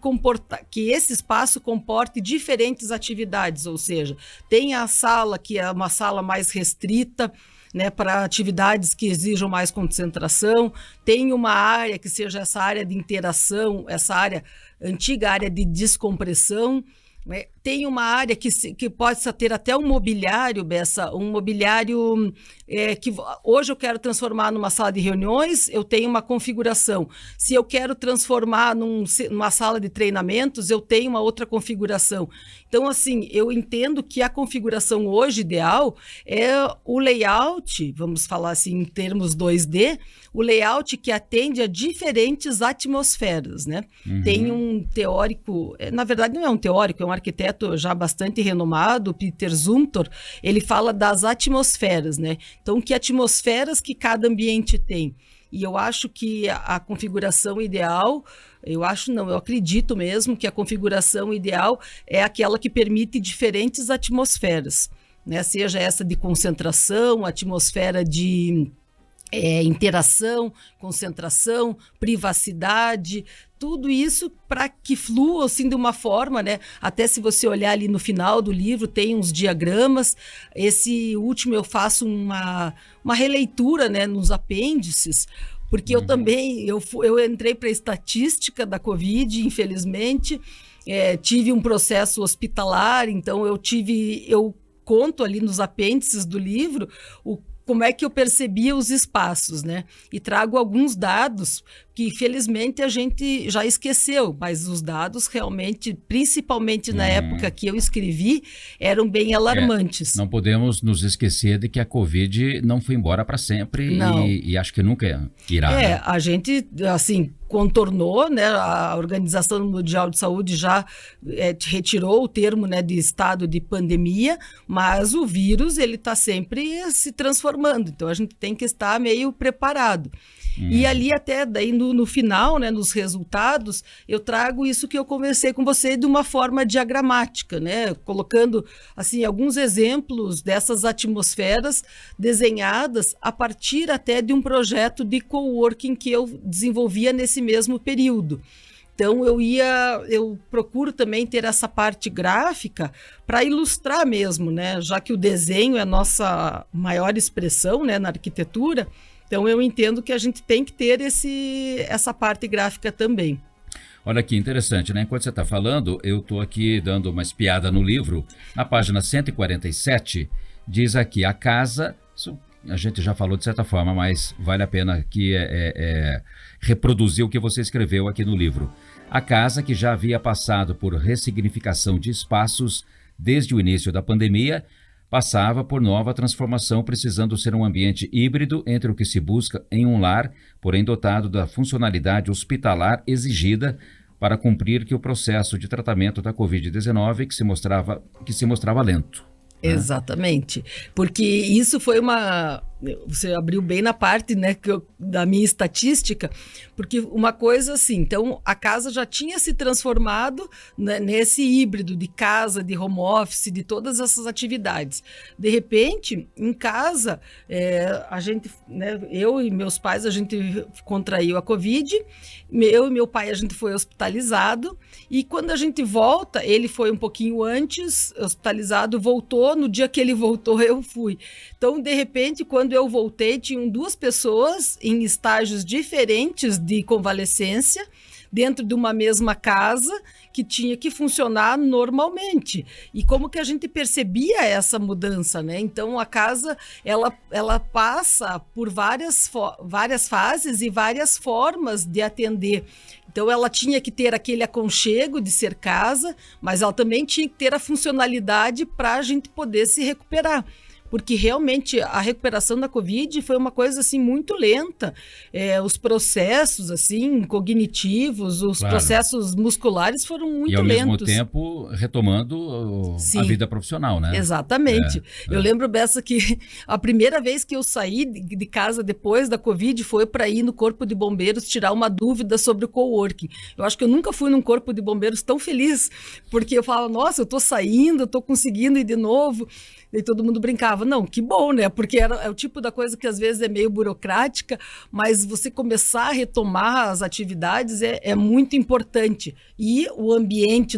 esse espaço comporte diferentes atividades, ou seja, tem a sala que é uma sala mais restrita, né, para atividades que exijam mais concentração, tem uma área que seja essa área de interação, essa antiga área de descompressão, né? Tem uma área que pode ter até um mobiliário, Bessa, um mobiliário que hoje eu quero transformar numa sala de reuniões, eu tenho uma configuração. Se eu quero transformar numa sala de treinamentos, eu tenho uma outra configuração. Então, assim, eu entendo que a configuração hoje ideal é o layout, vamos falar assim em termos 2D, o layout que atende a diferentes atmosferas, né? Uhum. Tem um teórico, na verdade não é um teórico, é um arquiteto já bastante renomado, Peter Zumthor, ele fala das atmosferas, né? Então, que atmosferas que cada ambiente tem. E eu acho que a configuração ideal, eu acredito mesmo que a configuração ideal é aquela que permite diferentes atmosferas, né? Seja essa de concentração, atmosfera de interação, concentração, privacidade, tudo isso para que flua assim de uma forma, né? Até se você olhar ali no final do livro, tem uns diagramas. Esse último eu faço uma releitura, né, nos apêndices, porque eu também eu entrei para a estatística da Covid, infelizmente, tive um processo hospitalar, então eu conto ali nos apêndices do livro como é que eu percebia os espaços, né? E trago alguns dados que, felizmente, a gente já esqueceu, mas os dados realmente, principalmente na época que eu escrevi, eram bem alarmantes. Não podemos nos esquecer de que a Covid não foi embora para sempre e acho que nunca irá. Né? A gente, assim, contornou, né? A Organização Mundial de Saúde já retirou o termo, né, de estado de pandemia, mas o vírus ele está sempre se transformando, então a gente tem que estar meio preparado. E ali até daí no final, né, nos resultados, eu trago isso que eu conversei com você de uma forma diagramática, né, colocando assim alguns exemplos dessas atmosferas desenhadas a partir até de um projeto de coworking que eu desenvolvia nesse mesmo período. Então eu procuro também ter essa parte gráfica para ilustrar mesmo, né, já que o desenho é a nossa maior expressão, né, na arquitetura. Então, eu entendo que a gente tem que ter essa parte gráfica também. Olha que interessante, né? Enquanto você está falando, eu estou aqui dando uma espiada no livro. Na página 147, diz aqui, a casa... A gente já falou de certa forma, mas vale a pena aqui reproduzir o que você escreveu aqui no livro. A casa, que já havia passado por ressignificação de espaços desde o início da pandemia, passava por nova transformação, precisando ser um ambiente híbrido entre o que se busca em um lar, porém dotado da funcionalidade hospitalar exigida para cumprir que o processo de tratamento da Covid-19 que se mostrava lento. Exatamente, porque isso foi você abriu bem na parte, né, da minha estatística, porque uma coisa assim, então a casa já tinha se transformado, né, nesse híbrido de casa, de home office, de todas essas atividades. De repente, em casa, a gente, né, eu e meus pais, a gente contraiu a Covid, eu e meu pai, a gente foi hospitalizado, e quando a gente volta, ele foi um pouquinho antes, hospitalizado, voltou, no dia que ele voltou, eu fui. Então, de repente, quando eu voltei, tinham 2 pessoas em estágios diferentes de convalescência, dentro de uma mesma casa, que tinha que funcionar normalmente. E como que a gente percebia essa mudança, né? Então, a casa, ela passa por várias fases e várias formas de atender. Então, ela tinha que ter aquele aconchego de ser casa, mas ela também tinha que ter a funcionalidade para a gente poder se recuperar. porque realmente a recuperação da Covid foi uma coisa assim muito lenta. Os processos assim cognitivos, os processos musculares foram muito lentos. E ao mesmo tempo retomando a vida profissional, né? Exatamente. Eu lembro, Bessa, que a primeira vez que eu saí de casa depois da Covid foi para ir no Corpo de Bombeiros tirar uma dúvida sobre o coworking. Eu acho que eu nunca fui num Corpo de Bombeiros tão feliz, porque eu falava, nossa, eu tô saindo, eu tô conseguindo ir de novo. E todo mundo brincava, não, que bom, né? Porque é o tipo da coisa que às vezes é meio burocrática, mas você começar a retomar as atividades é muito importante. E o ambiente,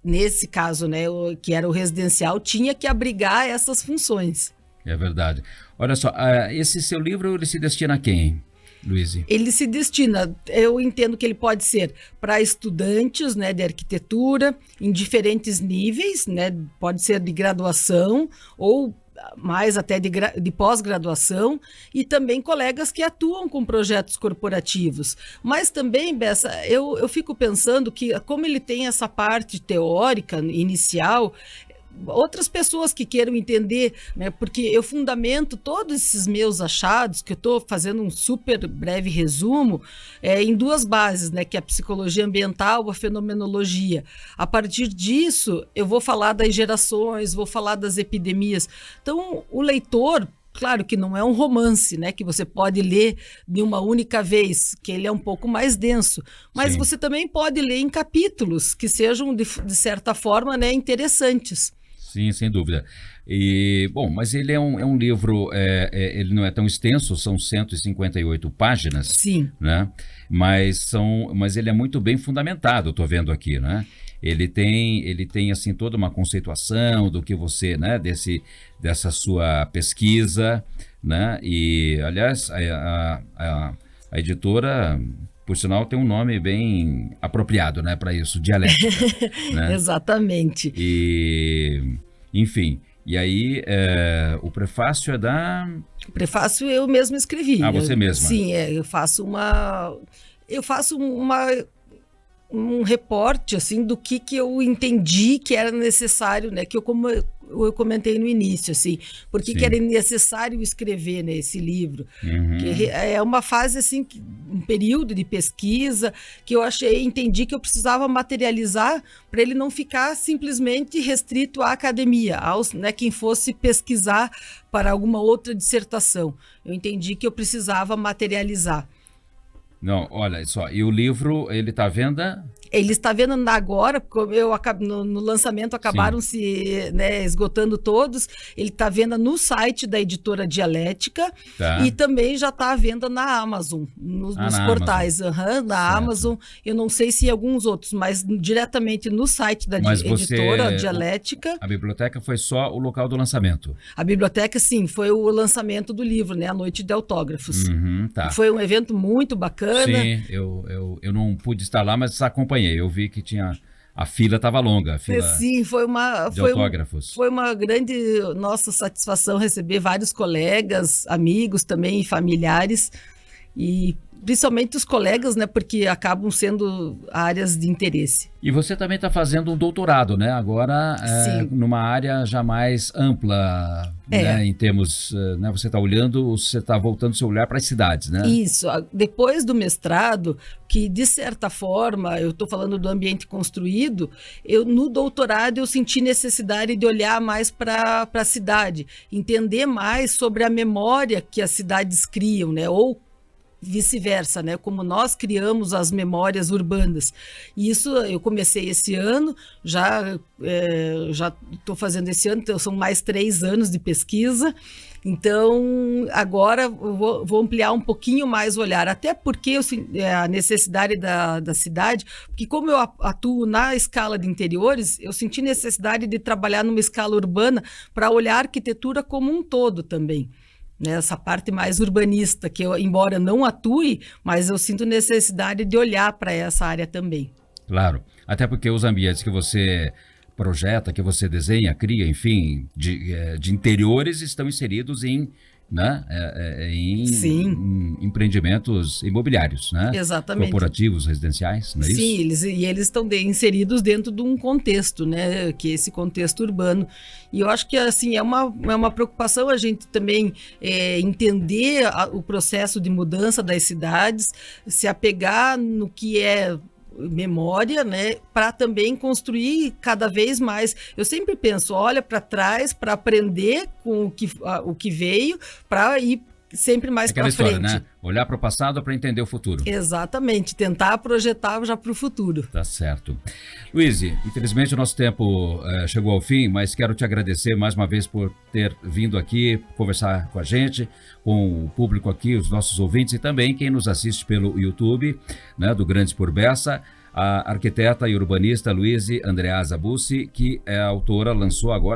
nesse caso, né, que era o residencial, tinha que abrigar essas funções. É verdade. Olha só, esse seu livro, ele se destina a quem, Luíse? Ele se destina, eu entendo que ele pode ser para estudantes, né, de arquitetura, em diferentes níveis, né, pode ser de graduação ou mais até de pós-graduação, e também colegas que atuam com projetos corporativos. Mas também, Bessa, eu fico pensando que, como ele tem essa parte teórica inicial, outras pessoas que queiram entender, né, porque eu fundamento todos esses meus achados, que eu estou fazendo um super breve resumo, em duas bases, né, que é a psicologia ambiental, a fenomenologia. A partir disso, eu vou falar das gerações, vou falar das epidemias. Então, o leitor, claro que não é um romance, né, que você pode ler de uma única vez, que ele é um pouco mais denso, mas você também pode ler em capítulos que sejam, de certa forma, né, interessantes. Sim, sem dúvida. Bom, mas ele é um livro, ele não é tão extenso, são 158 páginas. Sim. Né? Mas ele é muito bem fundamentado, estou vendo aqui, né? Ele tem assim toda uma conceituação do que você, né, dessa sua pesquisa, né? E aliás, a editora, por sinal, tem um nome bem apropriado, né, para isso, Dialética. Né? Exatamente. Enfim, e aí o prefácio é da... O prefácio eu mesma escrevi. Você mesma? Sim, eu faço um reporte assim do que eu entendi que era necessário, né? Como eu comentei no início, assim, por que era necessário escrever, né, esse livro. Que é uma fase assim, um período de pesquisa que eu entendi que eu precisava materializar para ele não ficar simplesmente restrito à academia, né, quem fosse pesquisar para alguma outra dissertação. Eu entendi que eu precisava materializar. Não, olha só, e o livro, ele está à venda? Ele está vendo agora, no lançamento acabaram se, né, esgotando todos. Ele está à venda no site da editora Dialética e também já está à venda na Amazon, nos portais. Na Amazon, eu não sei se em alguns outros, mas diretamente no site da editora Dialética. A biblioteca foi só o local do lançamento? A biblioteca, sim, foi o lançamento do livro, né, a Noite de Autógrafos. Foi um evento muito bacana. Sim, eu não pude estar lá, mas acompanhei. Eu vi que a fila estava longa, a fila sim, de autógrafos. Foi uma grande nossa satisfação receber vários colegas, amigos também e familiares, e principalmente os colegas, né, porque acabam sendo áreas de interesse. E você também está fazendo um doutorado, né? Agora, numa área já mais ampla, né? Em termos, né? Você está voltando seu olhar para as cidades, né? Isso. Depois do mestrado, que de certa forma, eu estou falando do ambiente construído, no doutorado eu senti necessidade de olhar mais para a cidade, entender mais sobre a memória que as cidades criam, né? Ou vice-versa, né? Como nós criamos as memórias urbanas. E isso eu comecei esse ano, já estou fazendo esse ano, então são mais 3 anos de pesquisa. Então, agora eu vou ampliar um pouquinho mais o olhar, até porque a necessidade da cidade, porque como eu atuo na escala de interiores, eu senti necessidade de trabalhar numa escala urbana para olhar a arquitetura como um todo também. Essa parte mais urbanista, que eu, embora não atue, mas eu sinto necessidade de olhar para essa área também. Claro, até porque os ambientes que você projeta, que você desenha, cria, enfim, de interiores estão inseridos em, né, em empreendimentos imobiliários, né? Exatamente. Corporativos, residenciais, não é isso? Sim, eles estão inseridos dentro de um contexto, né? Que é esse contexto urbano. E eu acho que assim é uma preocupação a gente também entender o processo de mudança das cidades, se apegar no que é memória, né, para também construir cada vez mais. Eu sempre penso, olha para trás para aprender com o que veio, para ir sempre mais para frente. Aquela história, né? Olhar para o passado para entender o futuro. Exatamente, tentar projetar já para o futuro. Tá certo. Luiz, infelizmente o nosso tempo chegou ao fim, mas quero te agradecer mais uma vez por ter vindo aqui conversar com a gente, com o público aqui, os nossos ouvintes e também quem nos assiste pelo YouTube, né, do Grandes por Bessa. A arquiteta e urbanista Luíse Andreasa Bussi, que é autora,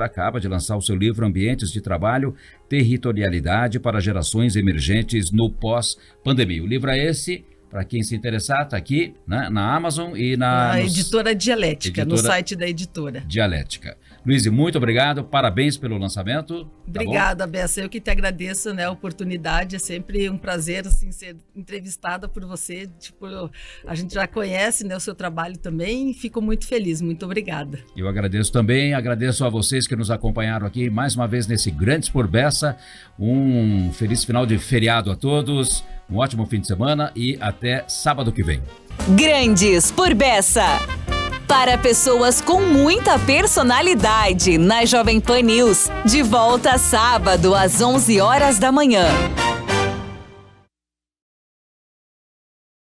acaba de lançar o seu livro Ambientes de Trabalho, Territorialidade para Gerações Emergentes no Pós-Pandemia. O livro é esse, para quem se interessar, está aqui, né, na Amazon e na editora Dialética, no site da editora. Dialética. Luíse, muito obrigado, parabéns pelo lançamento. Obrigada, Bessa, eu que te agradeço, né, a oportunidade, é sempre um prazer assim, ser entrevistada por você, tipo, a gente já conhece, né, o seu trabalho também e fico muito feliz, muito obrigada. Eu agradeço também, agradeço a vocês que nos acompanharam aqui mais uma vez nesse Grandes por Bessa, um feliz final de feriado a todos, um ótimo fim de semana e até sábado que vem. Grandes por Bessa. Para pessoas com muita personalidade, na Jovem Pan News. De volta sábado às 11 horas da manhã.